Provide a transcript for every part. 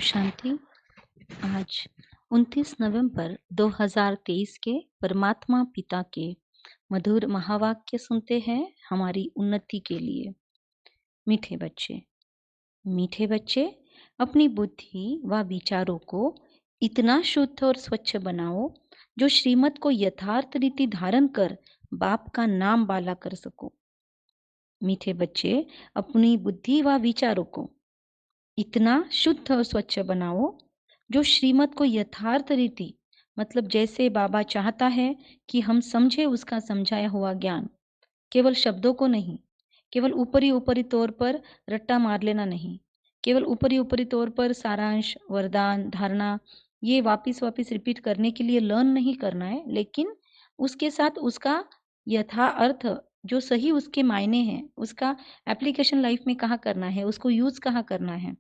शांति। आज 29 नवंबर 2023 के परमात्मा पिता के मधुर महावाक्य सुनते हैं हमारी उन्नति के लिए। मीठे बच्चे अपनी बुद्धि व विचारों को इतना शुद्ध और स्वच्छ बनाओ जो श्रीमत को यथार्थ रीति धारण कर बाप का नाम बाला कर सको। मीठे बच्चे अपनी बुद्धि व विचारों को इतना शुद्ध और स्वच्छ बनाओ जो श्रीमत को यथार्थ रीति मतलब जैसे बाबा चाहता है कि हम समझे उसका समझाया हुआ ज्ञान, केवल शब्दों को नहीं, केवल ऊपरी तौर पर रट्टा मार लेना नहीं, केवल ऊपरी तौर पर सारांश वरदान धारणा ये वापिस रिपीट करने के लिए लर्न नहीं करना है, लेकिन उसके साथ उसका यथा अर्थ जो सही उसके मायने हैं, उसका एप्लीकेशन लाइफ में कहाँ करना है, उसको यूज कहाँ करना है,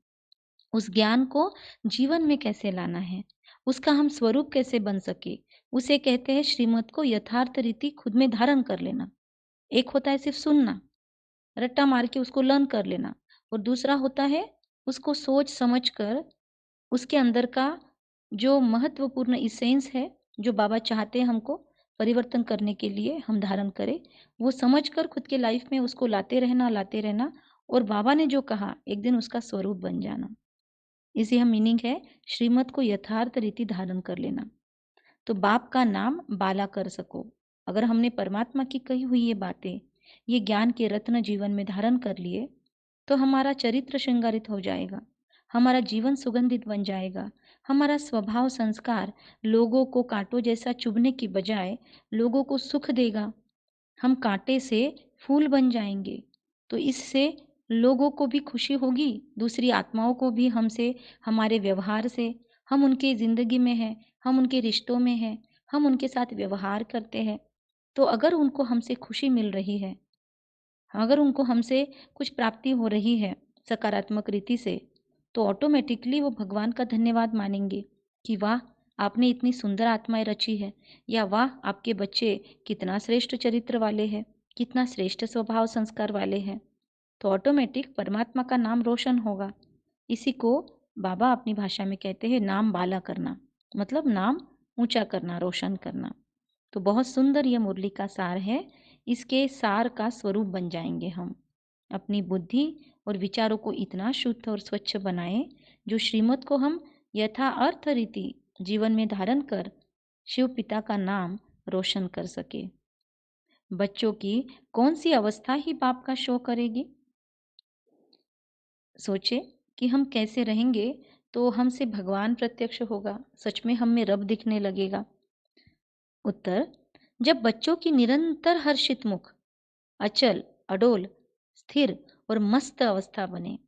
उस ज्ञान को जीवन में कैसे लाना है, उसका हम स्वरूप कैसे बन सके, उसे कहते हैं श्रीमत को यथार्थ रीति खुद में धारण कर लेना। एक होता है सिर्फ सुनना, रट्टा मार के उसको लर्न कर लेना, और दूसरा होता है उसको सोच समझ कर उसके अंदर का जो महत्वपूर्ण इसेंस है, जो बाबा चाहते हैं हमको परिवर्तन करने के लिए हम धारण करें, वो समझ कर खुद के लाइफ में उसको लाते रहना, और बाबा ने जो कहा एक दिन उसका स्वरूप बन जाना। इसी हम मीनिंग है श्रीमत को यथार्थ रीति धारण कर लेना। तो बाप का नाम बाला कर सको। अगर हमने परमात्मा की कही हुई ये बातें, ये ज्ञान के रत्न जीवन में धारण कर लिए, तो हमारा चरित्र श्रृंगारित हो जाएगा, हमारा जीवन सुगंधित बन जाएगा, हमारा स्वभाव संस्कार लोगों को कांटों जैसा चुभने की बजाय लोगों को सुख देगा। हम कांटे से फूल बन जाएंगे, तो इससे लोगों को भी खुशी होगी, दूसरी आत्माओं को भी हमसे, हमारे व्यवहार से, हम उनके ज़िंदगी में हैं, हम उनके रिश्तों में हैं, हम उनके साथ व्यवहार करते हैं, तो अगर उनको हमसे खुशी मिल रही है, अगर उनको हमसे कुछ प्राप्ति हो रही है सकारात्मक रीति से, तो ऑटोमेटिकली वो भगवान का धन्यवाद मानेंगे कि वाह आपने इतनी सुंदर आत्माएं रची है, या वाह आपके बच्चे कितना श्रेष्ठ चरित्र वाले हैं, कितना श्रेष्ठ स्वभाव संस्कार वाले हैं। तो ऑटोमेटिक परमात्मा का नाम रोशन होगा। इसी को बाबा अपनी भाषा में कहते हैं नाम बाला करना, मतलब नाम ऊंचा करना, रोशन करना। तो बहुत सुंदर यह मुरली का सार है। इसके सार का स्वरूप बन जाएंगे हम। अपनी बुद्धि और विचारों को इतना शुद्ध और स्वच्छ बनाएं जो श्रीमत को हम यथा अर्थ रीति जीवन में धारण कर शिव पिता का नाम रोशन कर सके। बच्चों की कौन सी अवस्था ही बाप का शो करेगी? सोचे कि हम कैसे रहेंगे तो हमसे भगवान प्रत्यक्ष होगा, सच में हम में रब दिखने लगेगा। उत्तर, जब बच्चों की निरंतर हर्षित मुख अचल अडोल स्थिर और मस्त अवस्था बने।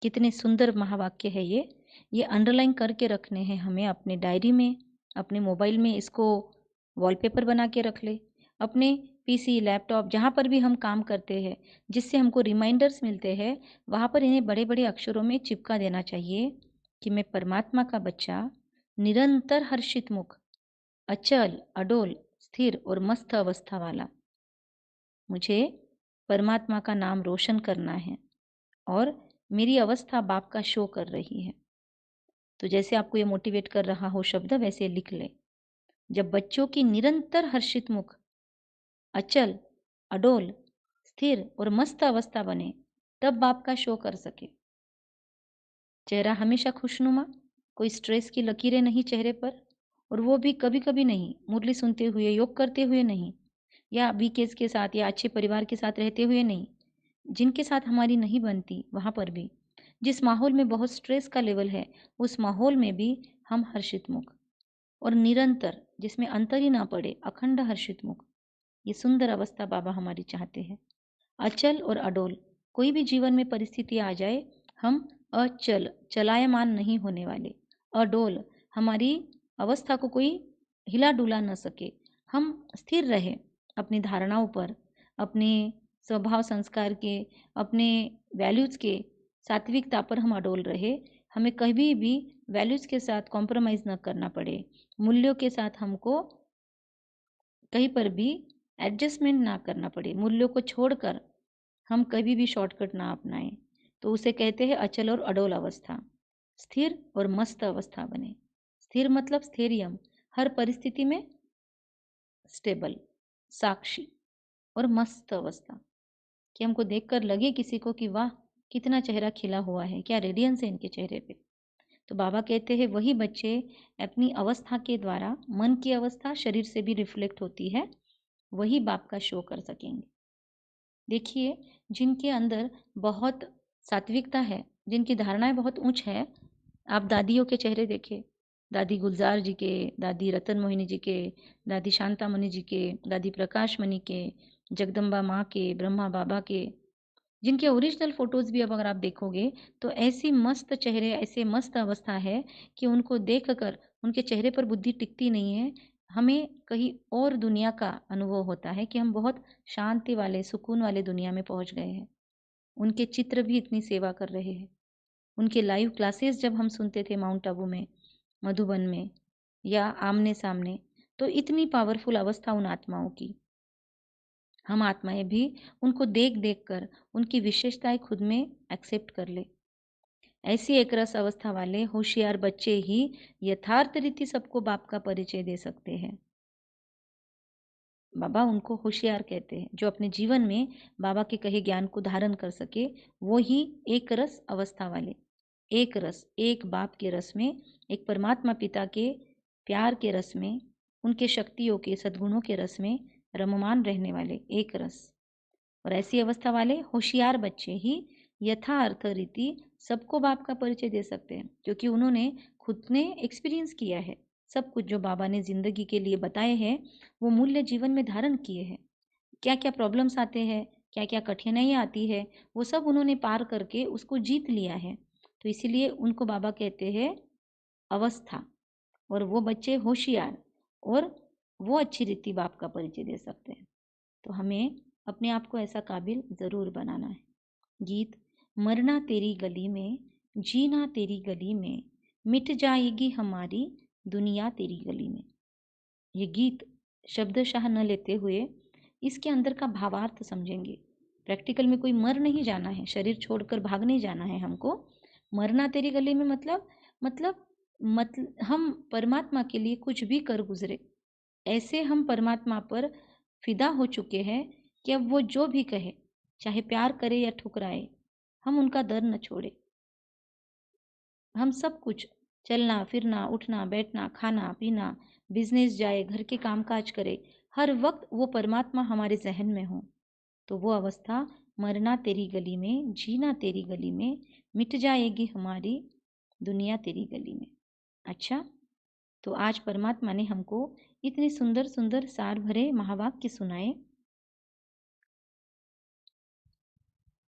कितने सुंदर महावाक्य है ये अंडरलाइन करके रखने हैं हमें अपने डायरी में, अपने मोबाइल में इसको वॉलपेपर बना के रख ले, अपने पीसी लैपटॉप जहाँ पर भी हम काम करते हैं जिससे हमको रिमाइंडर्स मिलते हैं, वहाँ पर इन्हें बड़े बड़े अक्षरों में चिपका देना चाहिए कि मैं परमात्मा का बच्चा, निरंतर हर्षित मुख, अचल अडोल स्थिर और मस्त अवस्था वाला। मुझे परमात्मा का नाम रोशन करना है और मेरी अवस्था बाप का शो कर रही है। तो जैसे आपको ये मोटिवेट कर रहा हो शब्द, वैसे लिख ले। जब बच्चों की निरंतर हर्षित मुख अचल अडोल स्थिर और मस्त अवस्था बने, तब बाप का शो कर सके। चेहरा हमेशा खुशनुमा, कोई स्ट्रेस की लकीरें नहीं चेहरे पर, और वो भी कभी कभी नहीं, मुरली सुनते हुए योग करते हुए नहीं, या बीकेस के साथ या अच्छे परिवार के साथ रहते हुए नहीं, जिनके साथ हमारी नहीं बनती वहाँ पर भी, जिस माहौल में बहुत स्ट्रेस का लेवल है उस माहौल में भी हम हर्षित मुख, और निरंतर जिसमें अंतर ही ना पड़े अखंड हर्षित मुख, ये सुंदर अवस्था बाबा हमारी चाहते हैं। अचल और अडोल, कोई भी जीवन में परिस्थिति आ जाए हम अचल चलायमान नहीं होने वाले, अडोल हमारी अवस्था को कोई हिला डुला न सके, हम स्थिर रहे अपनी धारणाओं पर, अपने स्वभाव संस्कार के, अपने वैल्यूज़ के सात्विकता पर हम अडोल रहे, हमें कभी भी वैल्यूज़ के साथ कॉम्प्रोमाइज़ न करना पड़े, मूल्यों के साथ हमको कहीं पर भी एडजस्टमेंट ना करना पड़े, मूल्यों को छोड़कर हम कभी भी शॉर्टकट ना अपनाएं, तो उसे कहते हैं अचल और अडोल अवस्था। स्थिर और मस्त अवस्था बने। स्थिर मतलब स्थैर्यम, हर परिस्थिति में स्टेबल, साक्षी, और मस्त अवस्था, कि हमको देखकर लगे किसी को कि वाह कितना चेहरा खिला हुआ है, क्या रेडियंस है इनके चेहरे पे। तो बाबा कहते हैं वही बच्चे अपनी अवस्था के द्वारा, मन की अवस्था शरीर से भी रिफ्लेक्ट होती है, वही बाप का शो कर सकेंगे। देखिए, जिनके अंदर बहुत सात्विकता है, जिनकी धारणाएं बहुत ऊंच है, आप दादियों के चेहरे देखें, दादी गुलजार जी के, दादी रतन मोहिनी जी के, दादी शांता मणि जी के, दादी प्रकाश मणि के, जगदम्बा माँ के, ब्रह्मा बाबा के, जिनके ओरिजिनल फोटोज भी अब अगर आप देखोगे तो ऐसी मस्त चेहरे, ऐसे मस्त अवस्था है कि उनको देखकर उनके चेहरे पर बुद्धि टिकती नहीं है। हमें कहीं और दुनिया का अनुभव होता है कि हम बहुत शांति वाले, सुकून वाले दुनिया में पहुंच गए हैं। उनके चित्र भी इतनी सेवा कर रहे हैं। उनके लाइव क्लासेस जब हम सुनते थे माउंट आबू में, मधुबन में, या आमने सामने, तो इतनी पावरफुल अवस्था उन आत्माओं की। हम आत्माएं भी उनको देख देख कर उनकी विशेषताएं खुद में एक्सेप्ट कर ले। ऐसी एक रस अवस्था वाले होशियार बच्चे ही यथार्थ रीति सबको बाप का परिचय दे सकते हैं। बाबा उनको होशियार कहते हैं, जो अपने जीवन में बाबा के कहे ज्ञान को धारण कर सके, वो ही एक रस अवस्था वाले, एक रस, एक बाप के रस में, एक परमात्मा पिता के प्यार के रस में, उनके शक्तियों के, सद्गुणों के रस में रममान रहने वाले एक रस। और ऐसी अवस्था वाले होशियार बच्चे ही यथार्थ रीति सबको बाप का परिचय दे सकते हैं, क्योंकि उन्होंने खुद ने एक्सपीरियंस किया है। सब कुछ जो बाबा ने जिंदगी के लिए बताए हैं वो मूल्य जीवन में धारण किए हैं। क्या क्या प्रॉब्लम्स आते हैं, क्या क्या कठिनाइयाँ आती है, वो सब उन्होंने पार करके उसको जीत लिया है। तो इसीलिए उनको बाबा कहते हैं अवस्था। और वो बच्चे होशियार, और वो अच्छी रीति बाप का परिचय दे सकते हैं। तो हमें अपने आप को ऐसा काबिल ज़रूर बनाना है। गीत, मरना तेरी गली में, जीना तेरी गली में, मिट जाएगी हमारी दुनिया तेरी गली में। ये गीत शब्दशाह न लेते हुए इसके अंदर का भावार्थ समझेंगे। प्रैक्टिकल में कोई मर नहीं जाना है, शरीर छोड़कर भाग नहीं जाना है हमको। मरना तेरी गली में मतलब हम परमात्मा के लिए कुछ भी कर गुजरे, ऐसे हम परमात्मा पर फिदा हो चुके हैं कि अब वो जो भी कहे, चाहे प्यार करे या ठुकराए, हम उनका दर न छोड़े। हम सब कुछ, चलना फिरना, उठना बैठना, खाना पीना, बिजनेस जाए, घर के कामकाज करे, हर वक्त वो परमात्मा हमारे जहन में हो। तो वो अवस्था, मरना तेरी गली में, जीना तेरी गली में, मिट जाएगी हमारी दुनिया तेरी गली में। अच्छा, तो आज परमात्मा ने हमको इतने सुंदर सुंदर सार भरे महावाक्य सुनाए,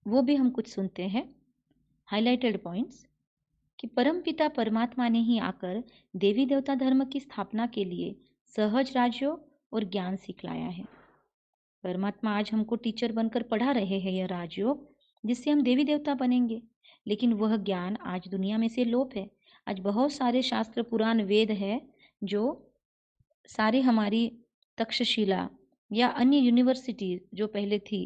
वो भी हम कुछ सुनते हैं। हाइलाइटेड पॉइंट्स कि परमपिता परमात्मा ने ही आकर देवी देवता धर्म की स्थापना के लिए सहज राजयोग और ज्ञान सिखलाया है। परमात्मा आज हमको टीचर बनकर पढ़ा रहे हैं यह राजयोग, जिससे हम देवी देवता बनेंगे। लेकिन वह ज्ञान आज दुनिया में से लोप है। आज बहुत सारे शास्त्र, पुराण, वेद है जो सारे हमारी तक्षशिला या अन्य यूनिवर्सिटी जो पहले थी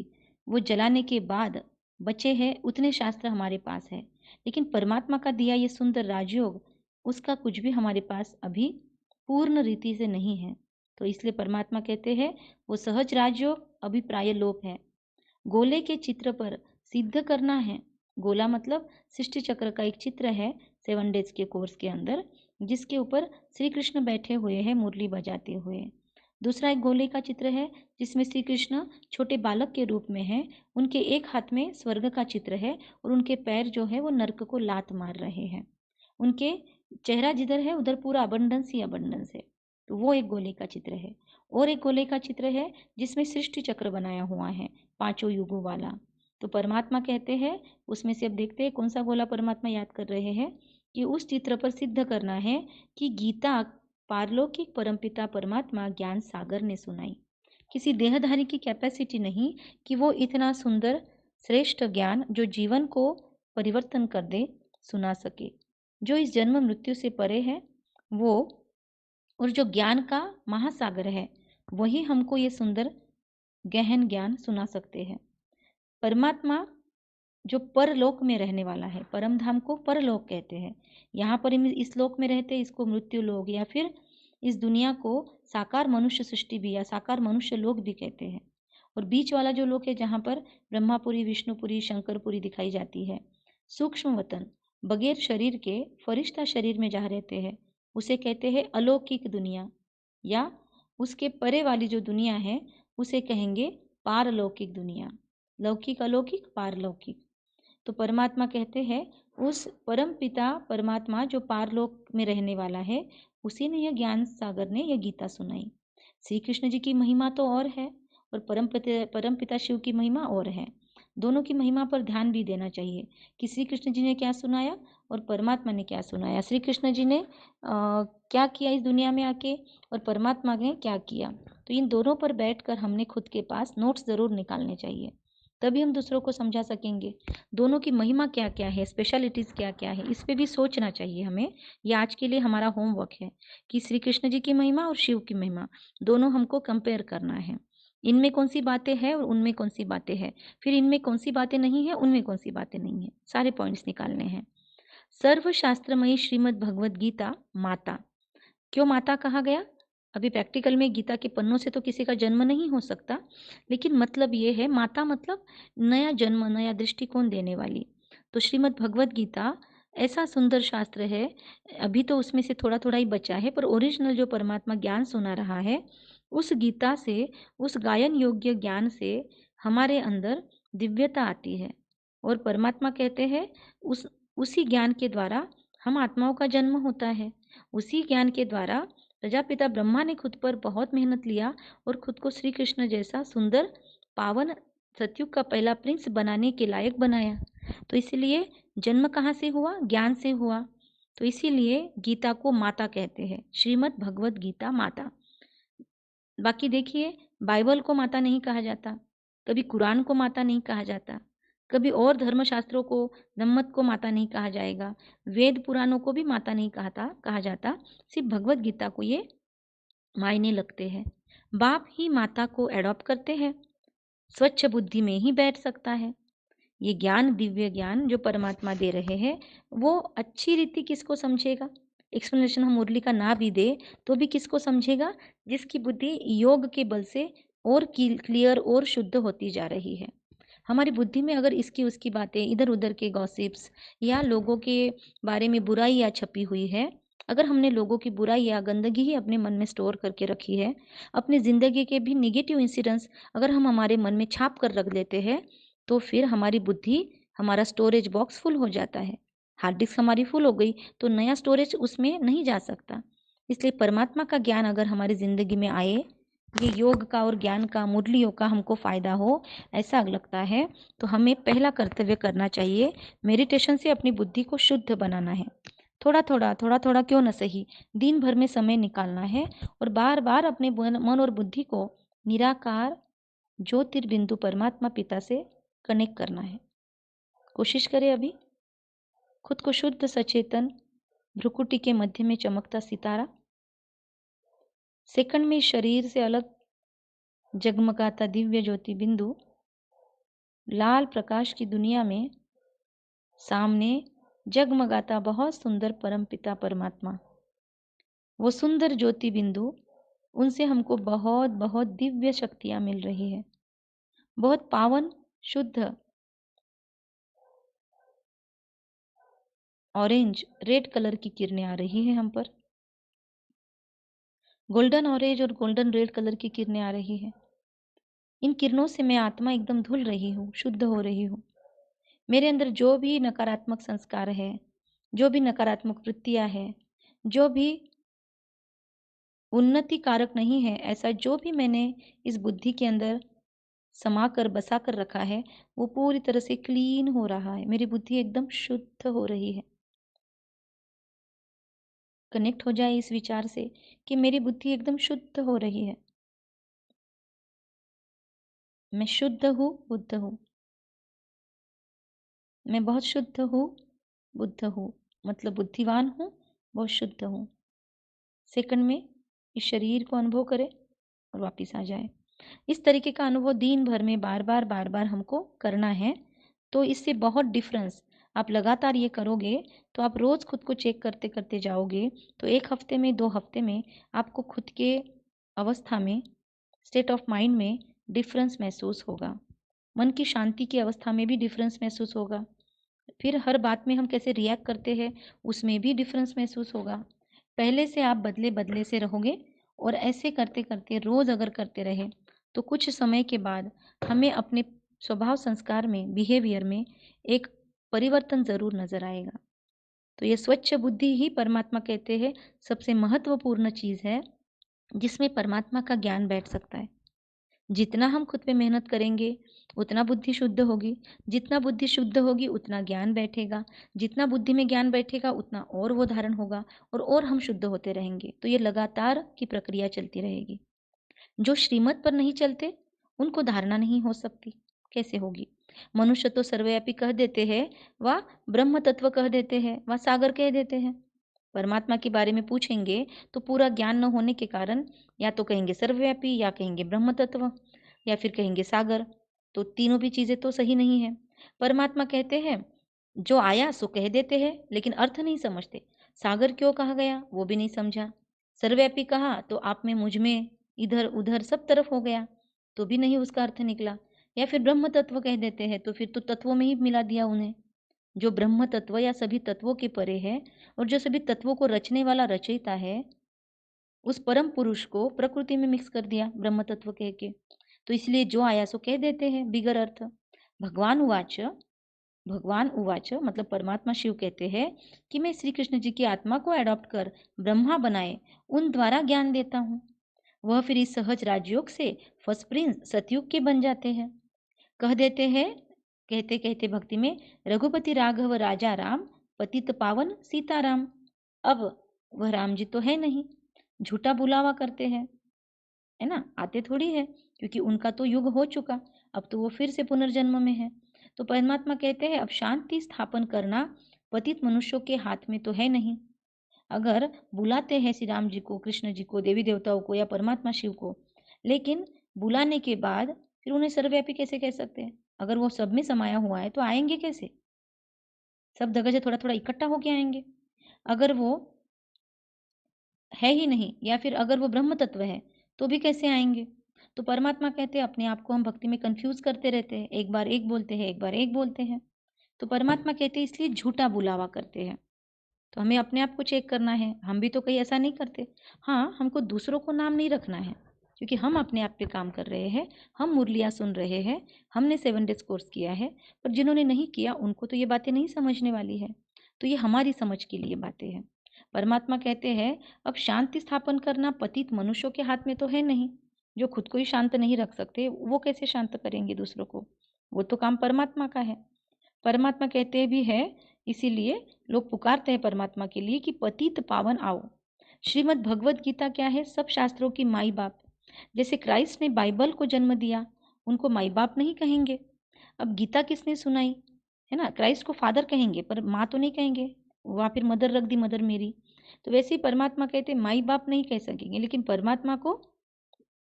वो जलाने के बाद बचे हैं, उतने शास्त्र हमारे पास है। लेकिन परमात्मा का दिया ये सुंदर राजयोग, उसका कुछ भी हमारे पास अभी पूर्ण रीति से नहीं है। तो इसलिए परमात्मा कहते हैं वो सहज राजयोग अभी प्राय लोप है। गोले के चित्र पर सिद्ध करना है। गोला मतलब सृष्टि चक्र का एक चित्र है 7 डेज के कोर्स के अंदर, जिसके ऊपर श्री कृष्ण बैठे हुए हैं मुरली बजाते हुए। दूसरा एक गोले का चित्र है जिसमें श्री कृष्ण छोटे बालक के रूप में है। उनके एक हाथ में स्वर्ग का चित्र है और उनके पैर जो है वो नर्क को लात मार रहे हैं। उनके चेहरा जिधर है उधर पूरा अबंडेंस ही अबंडेंस है। तो वो एक गोले का चित्र है। और एक गोले का चित्र है जिसमें सृष्टि चक्र बनाया हुआ है 5 युगों वाला। तो परमात्मा कहते हैं, उसमें से अब देखते हैं कौन सा गोला परमात्मा याद कर रहे हैं, कि उस चित्र पर सिद्ध करना है कि गीता पारलौकिक परमपिता परमात्मा ज्ञान सागर ने सुनाई। किसी देहधारी की कैपेसिटी नहीं कि वो इतना सुंदर श्रेष्ठ ज्ञान जो जीवन को परिवर्तन कर दे सुना सके। जो इस जन्म मृत्यु से परे है वो, और जो ज्ञान का महासागर है, वही हमको ये सुंदर गहन ज्ञान सुना सकते हैं। परमात्मा जो परलोक में रहने वाला है, परम धाम को परलोक कहते हैं। यहाँ पर इस लोक में रहते हैं, इसको मृत्यु लोक या फिर इस दुनिया को साकार मनुष्य सृष्टि भी या साकार मनुष्य लोक भी कहते हैं। और बीच वाला जो लोक है जहाँ पर ब्रह्मापुरी, विष्णुपुरी, शंकरपुरी दिखाई जाती है, सूक्ष्म वतन, बगैर शरीर के फरिश्ता शरीर में जहाँ रहते हैं, उसे कहते हैं अलौकिक दुनिया, या उसके परे वाली जो दुनिया है उसे कहेंगे पारलौकिक दुनिया। लौकिक, अलौकिक, पारलौकिक। तो परमात्मा कहते हैं उस परम पिता परमात्मा जो पारलोक में रहने वाला है, उसी ने यह ज्ञान सागर ने यह गीता सुनाई। श्री कृष्ण जी की महिमा तो और है और परम पिता शिव की महिमा और है। दोनों की महिमा पर ध्यान भी देना चाहिए कि श्री कृष्ण जी ने क्या सुनाया और परमात्मा ने क्या सुनाया। श्री कृष्ण जी ने क्या किया इस दुनिया में आके और परमात्मा ने क्या किया। तो इन दोनों पर बैठकर हमने खुद के पास नोट्स ज़रूर निकालने चाहिए, तभी हम दूसरों को समझा सकेंगे। दोनों की महिमा क्या क्या है, स्पेशलिटीज़ क्या क्या है, इस पे भी सोचना चाहिए हमें। ये आज के लिए हमारा होमवर्क है कि श्री कृष्ण जी की महिमा और शिव की महिमा दोनों हमको कंपेयर करना है। इनमें कौन सी बातें हैं और उनमें कौन सी बातें हैं, फिर इनमें कौन सी बातें नहीं है, उनमें कौन सी बातें नहीं है, सारे पॉइंट्स निकालने हैं। सर्वशास्त्रमयी श्रीमद् भगवद गीता माता। क्यों माता कहा गया? अभी प्रैक्टिकल में गीता के पन्नों से तो किसी का जन्म नहीं हो सकता, लेकिन मतलब ये है माता मतलब नया जन्म, नया दृष्टिकोण देने वाली। तो श्रीमद् भगवद गीता ऐसा सुंदर शास्त्र है, अभी तो उसमें से थोड़ा थोड़ा ही बचा है, पर ओरिजिनल जो परमात्मा ज्ञान सुना रहा है, उस गीता से, उस गायन योग्य ज्ञान से हमारे अंदर दिव्यता आती है। और परमात्मा कहते हैं उसी ज्ञान के द्वारा हम आत्माओं का जन्म होता है। उसी ज्ञान के द्वारा प्रजापिता ब्रह्मा ने खुद पर बहुत मेहनत लिया और खुद को श्री कृष्ण जैसा सुंदर, पावन, सतयुग का पहला प्रिंस बनाने के लायक बनाया। तो इसीलिए जन्म कहाँ से हुआ? ज्ञान से हुआ। तो इसीलिए गीता को माता कहते हैं, श्रीमद् भगवद गीता माता। बाकी देखिए, बाइबल को माता नहीं कहा जाता, कभी कुरान को माता नहीं कहा जाता, कभी और धर्मशास्त्रों को, नम्मत को माता नहीं कहा जाएगा, वेद पुराणों को भी माता नहीं कहा जाता, सिर्फ भगवत गीता को ये मायने लगते हैं। बाप ही माता को एडॉप्ट करते हैं, स्वच्छ बुद्धि में ही बैठ सकता है। ये ज्ञान, दिव्य ज्ञान जो परमात्मा दे रहे हैं, वो अच्छी रीति किसको समझेगा? एक्सप्लेनेशन हम मुरली का ना भी दे तो भी किसको समझेगा? जिसकी बुद्धि योग के बल से और क्लियर और शुद्ध होती जा रही है। हमारी बुद्धि में अगर इसकी उसकी बातें, इधर उधर के गॉसिप्स या लोगों के बारे में बुराई या छपी हुई है, अगर हमने लोगों की बुराई या गंदगी ही अपने मन में स्टोर करके रखी है, अपनी ज़िंदगी के भी निगेटिव इंसिडेंट्स अगर हम हमारे मन में छाप कर रख देते हैं, तो फिर हमारी बुद्धि, हमारा स्टोरेज बॉक्स फुल हो जाता है। हार्ड डिस्क हमारी फुल हो गई तो नया स्टोरेज उसमें नहीं जा सकता। इसलिए परमात्मा का ज्ञान अगर हमारी ज़िंदगी में आए, ये योग का और ज्ञान का, मुरलियों का हमको फ़ायदा हो, ऐसा लगता है, तो हमें पहला कर्तव्य करना चाहिए, मेडिटेशन से अपनी बुद्धि को शुद्ध बनाना है। थोड़ा थोड़ा क्यों न सही, दिन भर में समय निकालना है और बार बार अपने मन और बुद्धि को निराकार ज्योतिर्बिंदु परमात्मा पिता से कनेक्ट करना है। कोशिश करें अभी खुद को शुद्ध, सचेतन, भ्रुकुटी के मध्य में चमकता सितारा, सेकंड में शरीर से अलग जगमगाता दिव्य ज्योति बिंदु, लाल प्रकाश की दुनिया में सामने जगमगाता बहुत सुंदर परमपिता परमात्मा। वो सुंदर ज्योति बिंदु, उनसे हमको बहुत बहुत दिव्य शक्तियां मिल रही है, बहुत पावन, शुद्ध, ऑरेंज, रेड कलर की किरणें आ रही है हम पर। गोल्डन ऑरेंज और गोल्डन रेड कलर की किरणें आ रही है। इन किरणों से मैं आत्मा एकदम धुल रही हूँ, शुद्ध हो रही हूँ। मेरे अंदर जो भी नकारात्मक संस्कार है, जो भी नकारात्मक वृत्तियाँ हैं, जो भी उन्नति कारक नहीं है, ऐसा जो भी मैंने इस बुद्धि के अंदर समा कर बसा कर रखा है, वो पूरी तरह से क्लीन हो रहा है। मेरी बुद्धि एकदम शुद्ध हो रही है। कनेक्ट हो जाए इस विचार से कि मेरी बुद्धि एकदम शुद्ध हो रही है। मैं शुद्ध हूँ, बुद्ध हूँ। मैं बहुत शुद्ध हूँ, बुद्ध हूँ, मतलब बुद्धिवान हूँ, बहुत शुद्ध हूँ। सेकंड में इस शरीर को अनुभव करें और वापस आ जाए। इस तरीके का अनुभव दिन भर में बार बार हमको करना है। तो इससे बहुत डिफरेंस, आप लगातार ये करोगे तो आप रोज़ खुद को चेक करते करते जाओगे, तो 1 हफ्ते में, 2 हफ्ते में आपको खुद के अवस्था में, स्टेट ऑफ माइंड में डिफरेंस महसूस होगा। मन की शांति की अवस्था में भी डिफरेंस महसूस होगा। फिर हर बात में हम कैसे रिएक्ट करते हैं, उसमें भी डिफरेंस महसूस होगा। पहले से आप बदले-बदले से रहोगे और ऐसे करते-करते रोज़ अगर करते रहे, तो कुछ समय के बाद हमें अपने स्वभाव संस्कार में, बिहेवियर में एक परिवर्तन ज़रूर नज़र आएगा। तो ये स्वच्छ बुद्धि ही परमात्मा कहते हैं सबसे महत्वपूर्ण चीज़ है, जिसमें परमात्मा का ज्ञान बैठ सकता है। जितना हम खुद पे मेहनत करेंगे, उतना बुद्धि शुद्ध होगी। जितना बुद्धि शुद्ध होगी, उतना ज्ञान बैठेगा। जितना बुद्धि में ज्ञान बैठेगा, उतना और वो धारण होगा और हम शुद्ध होते रहेंगे। तो ये लगातार की प्रक्रिया चलती रहेगी। जो श्रीमत पर नहीं चलते, उनको धारणा नहीं हो सकती। कैसे होगी? मनुष्य तो सर्वव्यापी कह देते हैं, व ब्रह्म तत्व कह देते हैं, व सागर कह देते हैं। परमात्मा के बारे में पूछेंगे तो पूरा ज्ञान न होने के कारण या तो कहेंगे सर्वव्यापी, या कहेंगे ब्रह्म तत्व, या फिर कहेंगे सागर। तो तीनों भी चीजें तो सही नहीं है। परमात्मा कहते हैं, जो आया सो कह देते हैं, लेकिन अर्थ नहीं समझते। सागर क्यों कहा गया, वो भी नहीं समझा। सर्वव्यापी कहा तो आप में, मुझ में, इधर उधर सब तरफ हो गया, तो भी नहीं उसका अर्थ निकला। या फिर ब्रह्म तत्व कह देते हैं, तो फिर तो तत्वों में ही मिला दिया उन्हें। जो ब्रह्म तत्व या सभी तत्वों के परे है, और जो सभी तत्वों को रचने वाला रचयिता है, उस परम पुरुष को प्रकृति में मिक्स कर दिया ब्रह्म तत्व कह के। तो इसलिए जो आया सो कह देते हैं बिगर अर्थ। भगवान उवाच, भगवान उवाच मतलब परमात्मा शिव कहते हैं कि मैं श्री कृष्ण जी की आत्मा को अडॉप्ट कर ब्रह्मा बनाए उन द्वारा ज्ञान देता हूँ। वह फिर इस सहज राजयोग से फर्स्ट प्रिंस सतयुग के बन जाते हैं। कह देते हैं, कहते कहते भक्ति में, रघुपति राघव राजा राम, पतित पावन सीताराम। अब वह राम जी तो है नहीं, झूठा बुलावा करते हैं, है ना, आते थोड़ी है, क्योंकि उनका तो युग हो चुका। अब तो वो फिर से पुनर्जन्म में है। तो परमात्मा कहते हैं, अब शांति स्थापन करना पतित मनुष्यों के हाथ में तो है नहीं। अगर बुलाते हैं श्री राम जी को, कृष्ण जी को, देवी देवताओं को या परमात्मा शिव को, लेकिन बुलाने के बाद फिर उन्हें सर्वव्यापी कैसे कह सकते हैं? अगर वो सब में समाया हुआ है तो आएंगे कैसे? सब जगह से थोड़ा थोड़ा इकट्ठा होके आएंगे। अगर वो है ही नहीं, या फिर अगर वो ब्रह्म तत्व है, तो भी कैसे आएंगे? तो परमात्मा कहते हैं, अपने आप को हम भक्ति में कंफ्यूज करते रहते हैं, एक बार एक बोलते हैं, एक बार एक बोलते हैं। तो परमात्मा कहते हैं, इसलिए झूठा बुलावा करते हैं। तो हमें अपने आप को चेक करना है। हम भी तो कहीं ऐसा नहीं करते। हाँ, हमको दूसरों को नाम नहीं रखना है, क्योंकि हम अपने आप पे काम कर रहे हैं, हम मुरलियाँ सुन रहे हैं, हमने 7 डेज कोर्स किया है। पर जिन्होंने नहीं किया, उनको तो ये बातें नहीं समझने वाली है। तो ये हमारी समझ के लिए बातें हैं। परमात्मा कहते हैं, अब शांति स्थापन करना पतित मनुष्यों के हाथ में तो है नहीं। जो खुद को ही शांत नहीं रख सकते, वो कैसे शांत करेंगे दूसरों को? वो तो काम परमात्मा का है। परमात्मा कहते भी है, इसीलिए लोग पुकारते हैं परमात्मा के लिए कि पतित पावन आओ। श्रीमद् भगवत गीता क्या है? सब शास्त्रों की माई बाप। जैसे क्राइस्ट ने बाइबल को जन्म दिया, उनको माई बाप नहीं कहेंगे। अब गीता किसने सुनाई, है ना? क्राइस्ट को फादर कहेंगे, पर माँ तो नहीं कहेंगे। वहाँ फिर मदर रख दी, मदर मेरी। तो वैसे ही परमात्मा कहते माई बाप नहीं कह सकेंगे, लेकिन परमात्मा को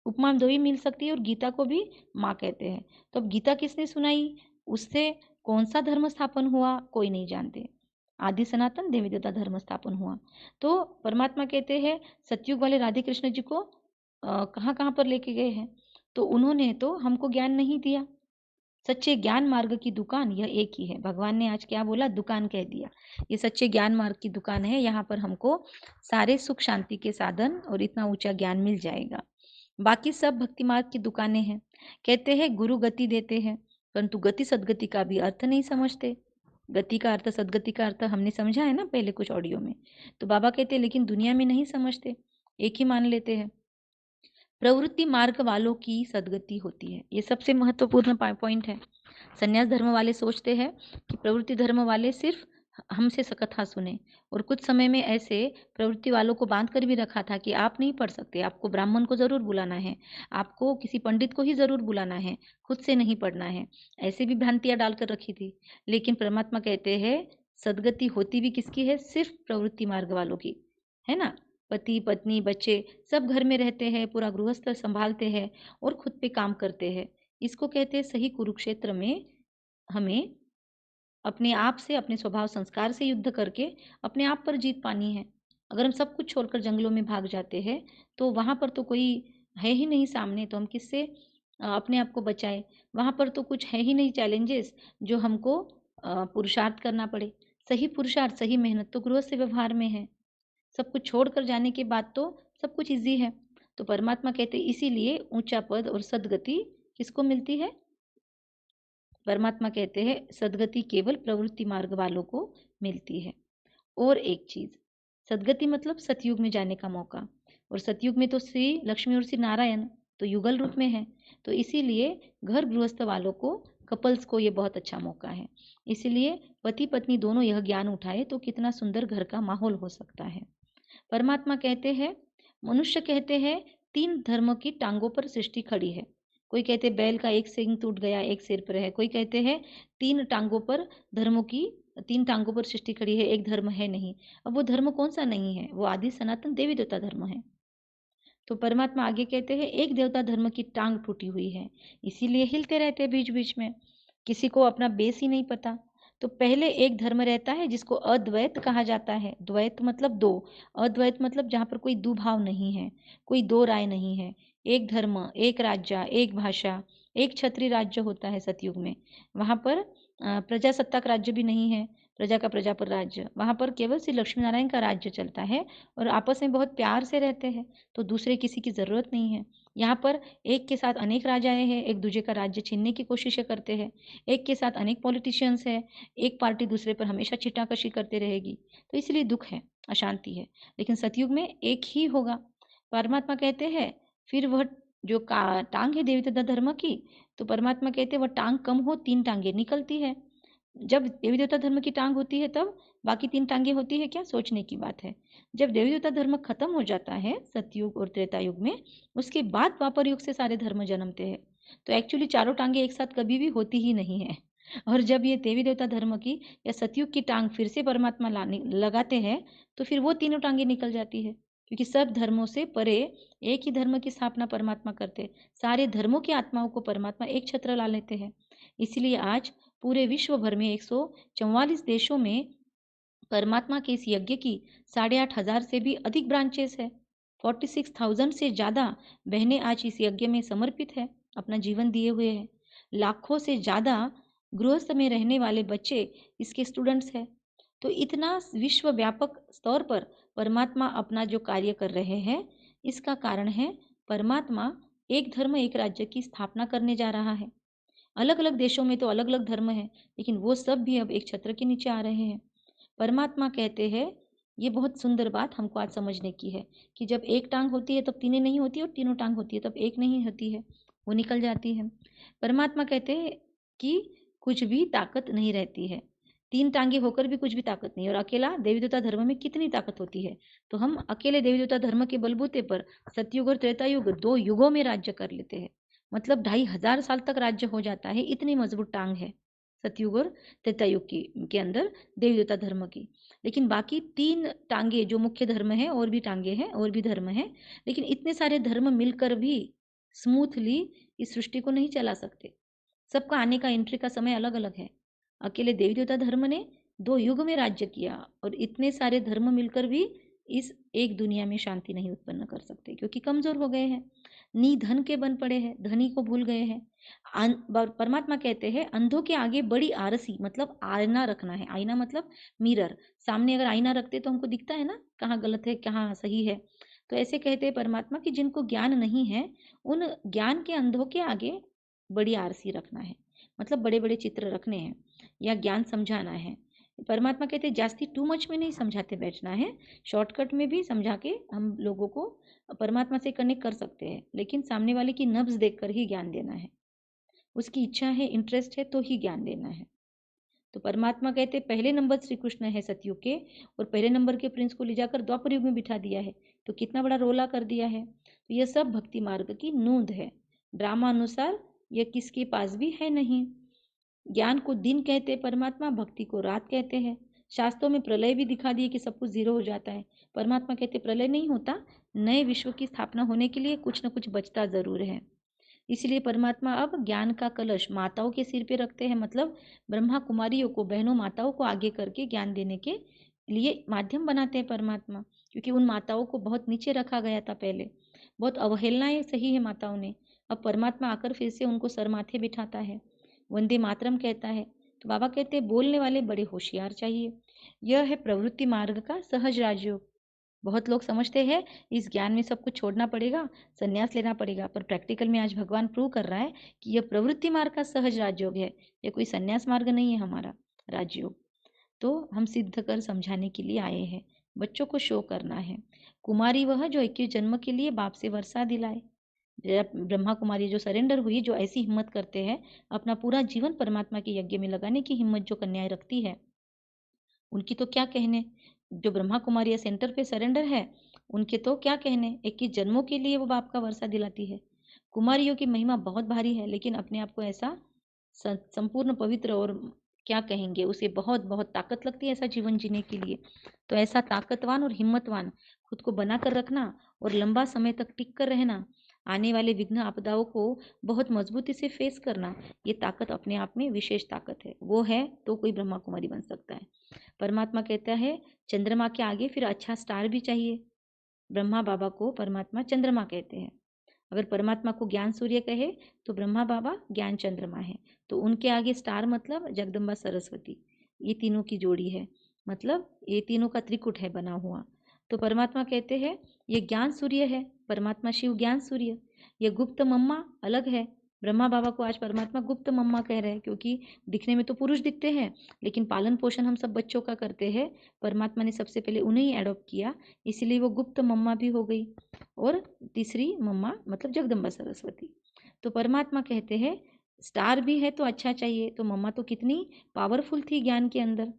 उपमा दो ही मिल सकती है, और गीता को भी माँ कहते हैं। तो अब गीता किसने सुनाई, उससे कौन सा धर्म स्थापन हुआ, कोई नहीं जानते। आदि सनातन देवी देवता धर्म स्थापन हुआ। तो परमात्मा कहते हैं, सतयुग वाले राधे कृष्ण जी को कहाँ कहाँ पर लेके गए हैं, तो उन्होंने तो हमको ज्ञान नहीं दिया। सच्चे ज्ञान मार्ग की दुकान यह एक ही है। भगवान ने आज क्या बोला, दुकान कह दिया। ये सच्चे ज्ञान मार्ग की दुकान है, यहाँ पर हमको सारे सुख शांति के साधन और इतना ऊंचा ज्ञान मिल जाएगा। बाकी सब भक्ति मार्ग की दुकानें हैं। कहते हैं गुरु गति देते हैं, परंतु गति सदगति का भी अर्थ नहीं समझते। गति का अर्थ, सदगति का अर्थ हमने समझा है ना पहले कुछ ऑडियो में। तो बाबा कहते हैं, लेकिन दुनिया में नहीं समझते, एक ही मान लेते हैं। प्रवृत्ति मार्ग वालों की सदगति होती है, ये सबसे महत्वपूर्ण पॉइंट है। संन्यास धर्म वाले सोचते हैं कि प्रवृत्ति धर्म वाले सिर्फ हमसे कथा सुने, और कुछ समय में ऐसे प्रवृत्ति वालों को बांध कर भी रखा था कि आप नहीं पढ़ सकते, आपको ब्राह्मण को जरूर बुलाना है, आपको किसी पंडित को ही जरूर बुलाना है, खुद से नहीं पढ़ना है। ऐसे भी भ्रांतियां डालकर रखी थी। लेकिन परमात्मा कहते हैं, सदगति होती भी किसकी है? सिर्फ प्रवृत्ति मार्ग वालों की, है ना। पति पत्नी बच्चे सब घर में रहते हैं, पूरा गृहस्थ संभालते हैं और खुद पे काम करते हैं। इसको कहते हैं सही कुरुक्षेत्र में हमें अपने आप से, अपने स्वभाव संस्कार से युद्ध करके अपने आप पर जीत पानी है। अगर हम सब कुछ छोड़कर जंगलों में भाग जाते हैं तो वहाँ पर तो कोई है ही नहीं सामने, तो हम किससे अपने आप को बचाए। वहाँ पर तो कुछ है ही नहीं चैलेंजेस जो हमको पुरुषार्थ करना पड़े। सही पुरुषार्थ, सही मेहनत तो गृहस्थ व्यवहार में है। सब कुछ छोड़कर जाने के बाद तो सब कुछ इजी है। तो परमात्मा कहते हैं इसीलिए ऊंचा पद और सदगति किसको मिलती है? परमात्मा कहते हैं सदगति केवल प्रवृत्ति मार्ग वालों को मिलती है। और एक चीज, सदगति मतलब सतयुग में जाने का मौका, और सतयुग में तो श्री लक्ष्मी और श्री नारायण तो युगल रूप में है। तो इसीलिए घर गृहस्थ वालों को, कपल्स को ये बहुत अच्छा मौका है। इसीलिए पति पत्नी दोनों यह ज्ञान उठाए तो कितना सुंदर घर का माहौल हो सकता है। परमात्मा कहते हैं, मनुष्य कहते हैं तीन धर्मों की टांगों पर सृष्टि खड़ी है। कोई कहते हैं बैल का एक सींग टूट गया, एक सिर पर है। कोई कहते हैं तीन टांगों पर धर्मों की, तीन टांगों पर सृष्टि खड़ी है, एक धर्म है नहीं। अब वो धर्म कौन सा नहीं है? वो आदि सनातन देवी देवता धर्म है। तो परमात्मा आगे कहते हैं एक देवता धर्म की टांग टूटी हुई है, इसीलिए हिलते रहते हैं बीच बीच में, किसी को अपना बेस ही नहीं पता। तो पहले एक धर्म रहता है जिसको अद्वैत कहा जाता है। द्वैत मतलब दो, अद्वैत मतलब जहाँ पर कोई दुभाव नहीं है, कोई दो राय नहीं है। एक धर्म, एक राज्य, एक भाषा, एक क्षत्रिय राज्य होता है सतयुग में। वहाँ पर प्रजासत्ताक राज्य भी नहीं है, प्रजा का प्रजा पर राज्य। वहाँ पर केवल श्री लक्ष्मी नारायण का राज्य चलता है और आपस में बहुत प्यार से रहते हैं, तो दूसरे किसी की ज़रूरत नहीं है। यहाँ पर एक के साथ अनेक राजाएं हैं, एक दूसरे का राज्य छीनने की कोशिशें करते हैं। एक के साथ अनेक पॉलिटिशियंस हैं, एक पार्टी दूसरे पर हमेशा छिटाकशी करते रहेगी। तो इसलिए दुख है, अशांति है। लेकिन सतयुग में एक ही होगा। परमात्मा कहते हैं फिर वह जो का टांग है देवी तथा धर्म की, तो परमात्मा कहते हैं वह टांग कम हो, तीन टांगे निकलती है। जब देवी देवता धर्म की टांग होती है तब बाकी तीन टांगे होती है क्या? सोचने की बात है। जब देवी देवता धर्म खत्म हो जाता है सतयुग और त्रेता युग में, उसके बाद द्वापर युग से सारे धर्म जन्मते हैं। तो एक्चुअली चारों टांगे एक साथ कभी भी होती ही नहीं है। और जब ये देवी देवता धर्म की या सतयुग की टांग फिर से परमात्मा लाने लगाते हैं तो फिर वो तीनों टांगे निकल जाती है, क्योंकि सब धर्मों से परे एक ही धर्म की स्थापना परमात्मा करते। सारे धर्मों की आत्माओं को परमात्मा एक छत्र ला लेते हैं। इसलिए आज पूरे विश्व भर में 144 देशों में परमात्मा के इस यज्ञ की 8,500 से भी अधिक ब्रांचेस है। 46,000 से ज़्यादा बहनें आज इस यज्ञ में समर्पित है, अपना जीवन दिए हुए हैं। लाखों से ज़्यादा गृहस्थ में रहने वाले बच्चे इसके स्टूडेंट्स हैं। तो इतना विश्व व्यापक स्तर पर परमात्मा अपना जो कार्य कर रहे हैं, इसका कारण है परमात्मा एक धर्म एक राज्य की स्थापना करने जा रहा है। अलग अलग देशों में तो अलग अलग धर्म है, लेकिन वो सब भी अब एक छत्र के नीचे आ रहे हैं। परमात्मा कहते हैं, ये बहुत सुंदर बात हमको आज समझने की है कि जब एक टांग होती है तब तीनें नहीं होती, और तीनों टांग होती है तब एक नहीं होती है, वो निकल जाती है। परमात्मा कहते हैं कि कुछ भी ताकत नहीं रहती है, तीन टांगे होकर भी कुछ भी ताकत नहीं, और अकेला देवी देवता धर्म में कितनी ताकत होती है। तो हम अकेले देवी देवता धर्म के बलबूते पर सतयुग और त्रेता युग दो युगों में राज्य कर लेते हैं। मतलब 2,500 साल तक राज्य हो जाता है, इतनी मजबूत टांग है सतयुग और त्रेता युग की के अंदर देवी देवता धर्म की। लेकिन बाकी तीन टांगे जो मुख्य धर्म है, और भी टांगे हैं और भी धर्म है, लेकिन इतने सारे धर्म मिलकर भी स्मूथली इस सृष्टि को नहीं चला सकते। सबका आने का एंट्री का समय अलग अलग है। अकेले देवी देवता धर्म ने दो युग में राज्य किया, और इतने सारे धर्म मिलकर भी इस एक दुनिया में शांति नहीं उत्पन्न कर सकते, क्योंकि कमजोर हो गए हैं, निधन के बन पड़े हैं, धनी को भूल गए हैं। परमात्मा कहते हैं अंधों के आगे बड़ी आरसी, मतलब आईना रखना है। आईना मतलब मिरर। सामने अगर आईना रखते तो हमको दिखता है ना कहाँ गलत है कहाँ सही है। तो ऐसे कहते हैं परमात्मा कि जिनको ज्ञान नहीं है, उन ज्ञान के अंधों के आगे बड़ी आरसी रखना है, मतलब बड़े बड़े चित्र रखने हैं या ज्ञान समझाना है। परमात्मा कहते हैं जास्ती टू मच में नहीं समझाते बैठना है, शॉर्टकट में भी समझा के हम लोगों को परमात्मा से कनेक्ट कर सकते हैं, लेकिन सामने वाले की नब्ज देखकर ही ज्ञान देना है। उसकी इच्छा है, इंटरेस्ट है तो ही ज्ञान देना है। तो परमात्मा कहते हैं पहले नंबर श्री कृष्ण है सतयुग के, और पहले नंबर के प्रिंस को ले जाकर द्वापर युग में बिठा दिया है। तो कितना बड़ा रोला कर दिया है। तो यह सब भक्ति मार्ग की नूंद है। ड्रामा अनुसार यह किसके पास भी है नहीं। ज्ञान को दिन कहते परमात्मा, भक्ति को रात कहते हैं। शास्त्रों में प्रलय भी दिखा दिए कि सब कुछ जीरो हो जाता है। परमात्मा कहते प्रलय नहीं होता, नए विश्व की स्थापना होने के लिए कुछ न कुछ बचता जरूर है। इसलिए परमात्मा अब ज्ञान का कलश माताओं के सिर पे रखते हैं, मतलब ब्रह्मा कुमारियों को, बहनों माताओं को आगे करके ज्ञान देने के लिए माध्यम बनाते हैं परमात्मा। क्योंकि उन माताओं को बहुत नीचे रखा गया था पहले, बहुत अवहेलनाएं सही है माताओं ने। अब परमात्मा आकर फिर से उनको सर माथे बिठाता है, वंदे मातरम कहता है। तो बाबा कहते हैं बोलने वाले बड़े होशियार चाहिए। यह है प्रवृत्ति मार्ग का सहज राजयोग। बहुत लोग समझते हैं इस ज्ञान में सब कुछ छोड़ना पड़ेगा, संन्यास लेना पड़ेगा, पर प्रैक्टिकल में आज भगवान प्रूव कर रहा है कि यह प्रवृत्ति मार्ग का सहज राजयोग है, यह कोई संन्यास मार्ग नहीं है हमारा राजयोग। तो हम सिद्ध कर समझाने के लिए आए हैं, बच्चों को शो करना है। कुमारी वह जो 21 जन्म के लिए बाप से वर्षा दिलाए। ब्रह्मा कुमारी जो सरेंडर हुई, जो ऐसी हिम्मत करते हैं अपना पूरा जीवन परमात्मा के यज्ञ में लगाने की हिम्मत जो कन्याएं रखती है, उनकी तो क्या कहने। जो ब्रह्मा कुमारी या सेंटर पे सरेंडर है, उनके तो क्या कहने, 21 जन्मों के लिए वो बाप का वर्षा दिलाती है। कुमारियों की महिमा बहुत भारी है, लेकिन अपने आप को ऐसा संपूर्ण पवित्र और क्या कहेंगे उसे, बहुत बहुत ताकत लगती है ऐसा जीवन जीने के लिए। तो ऐसा ताकतवान और हिम्मतवान खुद को बनाकर रखना और लंबा समय तक टिक कर रहना, आने वाले विघ्न आपदाओं को बहुत मजबूती से फेस करना, ये ताकत अपने आप में विशेष ताकत है। वो है तो कोई ब्रह्मा कुमारी बन सकता है। परमात्मा कहता है चंद्रमा के आगे फिर अच्छा स्टार भी चाहिए। ब्रह्मा बाबा को परमात्मा चंद्रमा कहते हैं। अगर परमात्मा को ज्ञान सूर्य कहे तो ब्रह्मा बाबा ज्ञान चंद्रमा है। तो उनके आगे स्टार मतलब जगदम्बा सरस्वती, ये तीनों की जोड़ी है, मतलब ये तीनों का त्रिकुट है बना हुआ। तो परमात्मा कहते हैं ये ज्ञान सूर्य है, परमात्मा शिव ज्ञान सूर्य। ये गुप्त मम्मा अलग है। ब्रह्मा बाबा को आज परमात्मा गुप्त मम्मा कह रहे हैं, क्योंकि दिखने में तो पुरुष दिखते हैं, लेकिन पालन पोषण हम सब बच्चों का करते हैं। परमात्मा ने सबसे पहले उन्हें ही एडॉप्ट किया, इसलिए वो गुप्त मम्मा भी हो गई। और तीसरी मम्मा मतलब जगदम्बा सरस्वती। तो परमात्मा कहते हैं स्टार भी है तो अच्छा चाहिए। तो मम्मा तो कितनी पावरफुल थी ज्ञान के अंदर।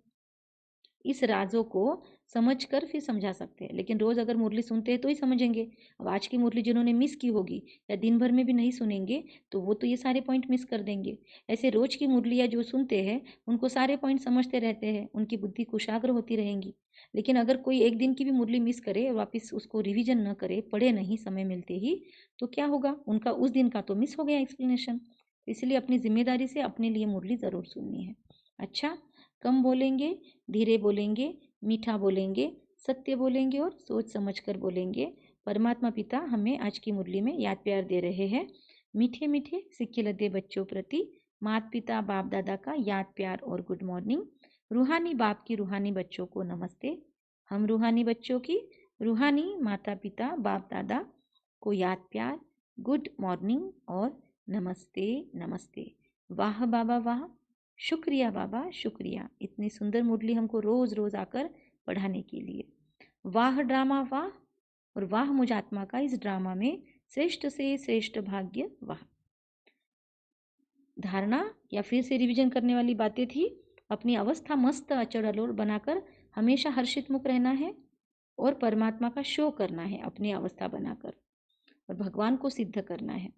इस राजों को समझकर फिर समझा सकते हैं, लेकिन रोज अगर मुरली सुनते हैं तो ही समझेंगे। अब आज की मुरली जिन्होंने मिस की होगी या दिन भर में भी नहीं सुनेंगे, तो वो तो ये सारे पॉइंट मिस कर देंगे। ऐसे रोज की मुरलियाँ जो सुनते हैं उनको सारे पॉइंट समझते रहते हैं, उनकी बुद्धि कुशाग्र होती रहेंगी। लेकिन अगर कोई एक दिन की भी मुरली मिस करे और वापस उसको रिविजन न करे, पढ़े नहीं समय मिलते ही, तो क्या होगा, उनका उस दिन का तो मिस हो गया एक्सप्लेनेशन। इसलिए अपनी जिम्मेदारी से अपने लिए मुरली ज़रूर सुननी है। अच्छा, कम बोलेंगे, धीरे बोलेंगे, मीठा बोलेंगे, सत्य बोलेंगे और सोच समझ कर बोलेंगे। परमात्मा पिता हमें आज की मुरली में याद प्यार दे रहे हैं। मीठे मीठे सिक्के लदे बच्चों प्रति माता पिता बाप दादा का याद प्यार और गुड मॉर्निंग। रूहानी बाप की रूहानी बच्चों को नमस्ते। हम रूहानी बच्चों की रूहानी माता पिता बाप दादा को याद प्यार, गुड मॉर्निंग और नमस्ते नमस्ते। वाह बाबा वाह, शुक्रिया बाबा शुक्रिया, इतनी सुंदर मुरली हमको रोज रोज आकर पढ़ाने के लिए। वाह ड्रामा वाह, और वाह मुझ आत्मा का इस ड्रामा में श्रेष्ठ से श्रेष्ठ भाग्य वाह। धारणा या फिर से रिवीजन करने वाली बातें थी। अपनी अवस्था मस्त अचल अलोड़ बनाकर हमेशा हर्षित मुख रहना है और परमात्मा का शो करना है अपनी अवस्था बनाकर, और भगवान को सिद्ध करना है।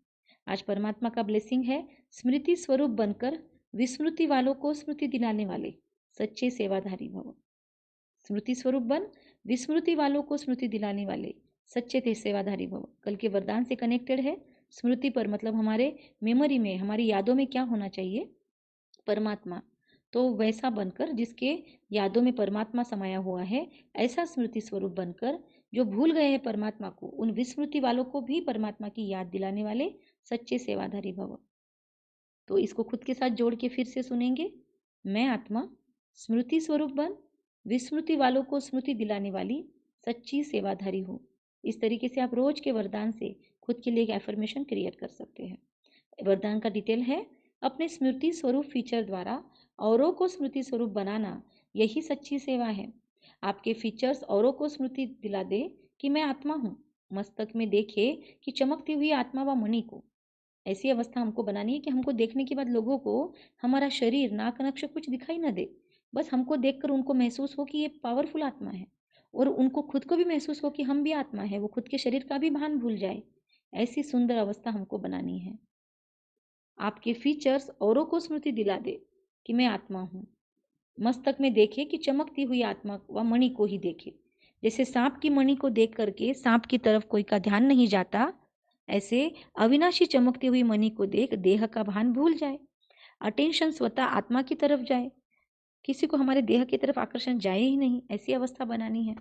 आज परमात्मा का ब्लेसिंग है, स्मृति स्वरूप बनकर विस्मृति वालों को स्मृति दिलाने वाले सच्चे सेवाधारी भव। स्मृति स्वरूप बन विस्मृति वालों को स्मृति दिलाने वाले सच्चे थे सेवाधारी भव। कल के वरदान से कनेक्टेड है। स्मृति पर मतलब हमारे मेमोरी में, हमारी यादों में क्या होना चाहिए, परमात्मा। तो वैसा बनकर जिसके यादों में परमात्मा समाया हुआ है, ऐसा स्मृति स्वरूप बनकर जो भूल गए हैं परमात्मा को, उन विस्मृति वालों को भी परमात्मा की याद दिलाने वाले सच्चे सेवाधारी भव। तो इसको खुद के साथ जोड़ के फिर से सुनेंगे। मैं आत्मा स्मृति स्वरूप बन विस्मृति वालों को स्मृति दिलाने वाली सच्ची सेवाधारी हूँ। इस तरीके से आप रोज के वरदान से खुद के लिए एक एफर्मेशन क्रिएट कर सकते हैं। वरदान का डिटेल है, अपने स्मृति स्वरूप फीचर द्वारा औरों को स्मृति स्वरूप बनाना, यही सच्ची सेवा है। आपके फीचर्स औरों को स्मृति दिला दे कि मैं आत्मा हूँ। मस्तक में देखे कि चमकती हुई आत्मा व मणि को। ऐसी अवस्था हमको बनानी है कि हमको देखने के बाद लोगों को हमारा शरीर नाक नक्श कुछ दिखाई ना दे, बस हमको देखकर उनको महसूस हो कि ये पावरफुल आत्मा है, और उनको खुद को भी महसूस हो कि हम भी आत्मा है, वो खुद के शरीर का भी भान भूल जाए। ऐसी सुंदर अवस्था हमको बनानी है। आपके फीचर्स औरों को स्मृति दिला दे कि मैं आत्मा हूँ। मस्तक में देखे कि चमकती हुई आत्मा व मणि को ही देखे। जैसे सांप की मणि को देख करके सांप की तरफ कोई का ध्यान नहीं जाता, ऐसे अविनाशी चमकती हुई मणि को देख देह का भान भूल जाए, अटेंशन स्वतः आत्मा की तरफ जाए, किसी को हमारे देह की तरफ आकर्षण जाए ही नहीं, ऐसी अवस्था बनानी है।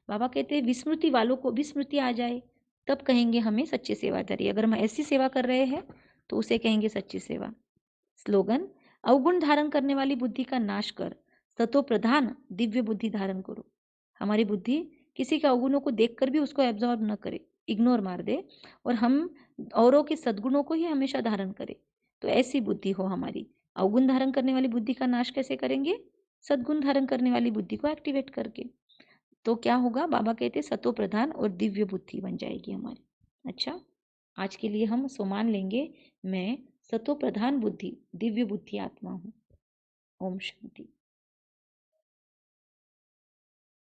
बाबा कहते हैं विस्मृति वालों को भी स्मृति आ जाए, तब कहेंगे हमें सच्ची सेवादारी। अगर हम ऐसी सेवा कर रहे हैं तो उसे कहेंगे सच्ची सेवा। स्लोगन, अवगुण धारण करने वाली बुद्धि का नाश कर सतो प्रधान दिव्य बुद्धि धारण करो। हमारी बुद्धि किसी के अवगुणों को देखकर भी उसको एब्जॉर्ब न करे, इग्नोर मार दे, और हम औरों के सद्गुणों को ही हमेशा धारण करें। तो ऐसी बुद्धि हो हमारी। अवगुण धारण करने वाली बुद्धि का नाश कैसे करेंगे? सद्गुण धारण करने वाली बुद्धि को एक्टिवेट करके। तो क्या होगा? बाबा कहते सतो प्रधान और दिव्य बुद्धि बन जाएगी हमारी। अच्छा, आज के लिए हम सोमान लेंगे, मैं सतो प्रधान बुद्धि दिव्य बुद्धि आत्मा हूँ। ओम शांति।